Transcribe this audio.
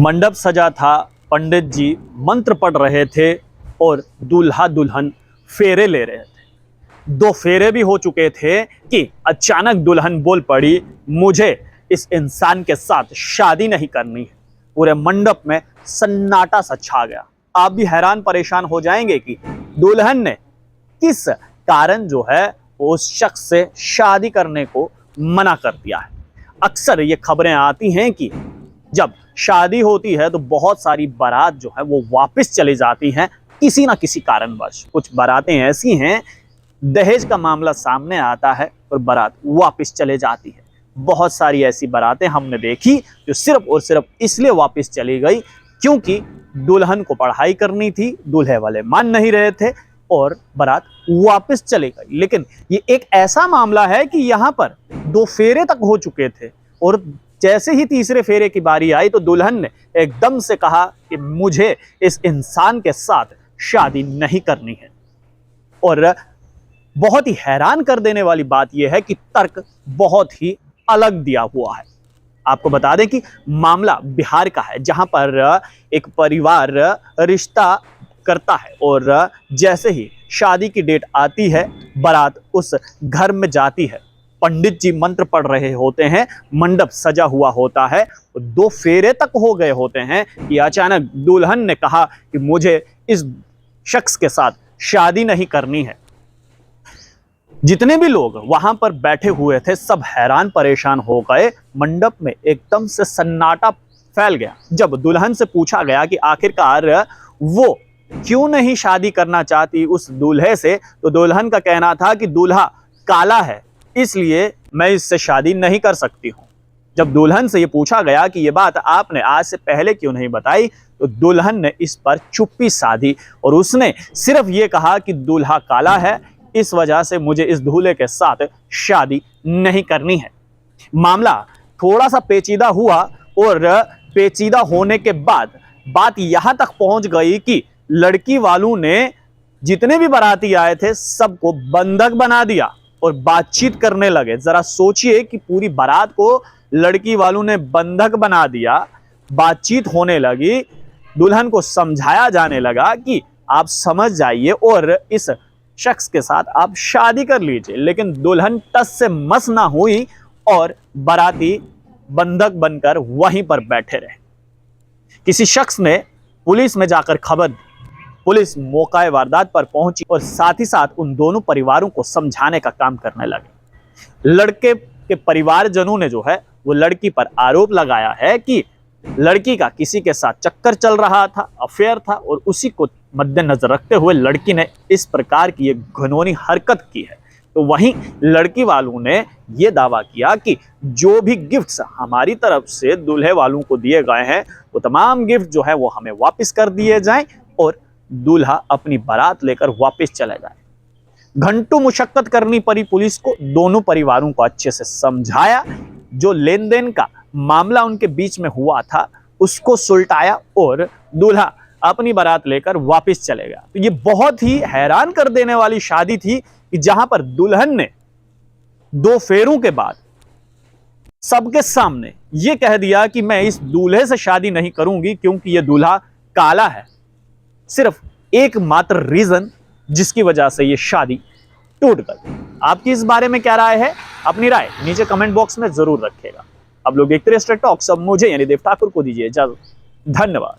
मंडप सजा था, पंडित जी मंत्र पढ़ रहे थे और दूल्हा दुल्हन फेरे ले रहे थे। 2 फेरे भी हो चुके थे कि अचानक दुल्हन बोल पड़ी, मुझे इस इंसान के साथ शादी नहीं करनी है। पूरे मंडप में सन्नाटा सा छा गया। आप भी हैरान परेशान हो जाएंगे कि दुल्हन ने किस कारण जो है वो उस शख्स से शादी करने को मना कर दिया है। अक्सर ये खबरें आती हैं कि जब शादी होती है तो बहुत सारी बारात जो है वो वापस चली जाती हैं किसी ना किसी कारणवश। कुछ बारातें ऐसी हैं, दहेज का मामला सामने आता है और बारात वापस चले जाती है। बहुत सारी ऐसी बारातें हमने देखी जो सिर्फ और सिर्फ इसलिए वापस चली गई क्योंकि दुल्हन को पढ़ाई करनी थी, दूल्हे वाले मान नहीं रहे थे और बारात वापस चली गई। लेकिन ये एक ऐसा मामला है कि यहाँ पर 2 फेरे तक हो चुके थे और जैसे ही तीसरे फेरे की बारी आई तो दुल्हन ने एकदम से कहा कि मुझे इस इंसान के साथ शादी नहीं करनी है। और बहुत ही हैरान कर देने वाली बात यह है कि तर्क बहुत ही अलग दिया हुआ है। आपको बता दें कि मामला बिहार का है, जहां पर एक परिवार रिश्ता करता है और जैसे ही शादी की डेट आती है, बारात उस घर में जाती है। पंडित जी मंत्र पढ़ रहे होते हैं, मंडप सजा हुआ होता है, 2 फेरे तक हो गए होते हैं कि अचानक दुल्हन ने कहा कि मुझे इस शख्स के साथ शादी नहीं करनी है। जितने भी लोग वहां पर बैठे हुए थे सब हैरान परेशान हो गए। मंडप में एकदम से सन्नाटा फैल गया। जब दुल्हन से पूछा गया कि आखिरकार वो क्यों नहीं शादी करना चाहती उस दूल्हे से, तो दुल्हन का कहना था कि दूल्हा काला है, इसलिए मैं इससे शादी नहीं कर सकती हूं। जब दुल्हन से ये पूछा गया कि ये बात आपने आज से पहले क्यों नहीं बताई, तो दुल्हन ने इस पर चुप्पी साधी और उसने सिर्फ ये कहा कि दूल्हा काला है, इस वजह से मुझे इस दूल्हे के साथ शादी नहीं करनी है। मामला थोड़ा सा पेचीदा हुआ और पेचीदा होने के बाद बात यहां तक पहुंच गई कि लड़की वालों ने जितने भी बाराती आए थे सबको बंधक बना दिया और बातचीत करने लगे। जरा सोचिए कि पूरी बारात को लड़की वालों ने बंधक बना दिया, बातचीत होने लगी, दुल्हन को समझाया जाने लगा कि आप समझ जाइए और इस शख्स के साथ आप शादी कर लीजिए। लेकिन दुल्हन टस से मस ना हुई और बाराती बंधक बनकर वहीं पर बैठे रहे। किसी शख्स ने पुलिस में जाकर खबर दी। पुलिस मौका वारदात पर पहुंची और साथ ही साथ उन दोनों परिवारों को समझाने का काम करने लगे। लड़के के परिवारजनों ने जो है वो लड़की पर आरोप लगाया है कि लड़की का किसी के साथ चक्कर चल रहा था, अफेयर था, और उसी को मद्देनजर रखते हुए लड़की ने इस प्रकार की एक घिनौनी हरकत की है। तो वहीं लड़की वालों ने यह दावा किया कि जो भी गिफ्ट्स हमारी तरफ से दूल्हे वालों को दिए गए हैं वो तमाम गिफ्ट जो है वो हमें वापस कर दिए जाएं और दूल्हा अपनी बारात लेकर वापस चला जाए। घंटों मुशक्कत करनी पड़ी पुलिस को, दोनों परिवारों को अच्छे से समझाया, जो लेन देन का मामला उनके बीच में हुआ था उसको सुलटाया और दूल्हा अपनी बारात लेकर वापस चले गया। तो ये बहुत ही हैरान कर देने वाली शादी थी कि जहां पर दुल्हन ने 2 फेरों के बाद सबके सामने ये कह दिया कि मैं इस दूल्हे से शादी नहीं करूंगी क्योंकि ये दूल्हा काला है। सिर्फ एकमात्र रीजन जिसकी वजह से ये शादी टूट गई। आपकी इस बारे में क्या राय है? अपनी राय नीचे कमेंट बॉक्स में जरूर रखिएगा। अब लोग देखते रहिए स्ट्रेट टॉक। सब मुझे यानी देव ठाकुर को दीजिए इजाजत। धन्यवाद।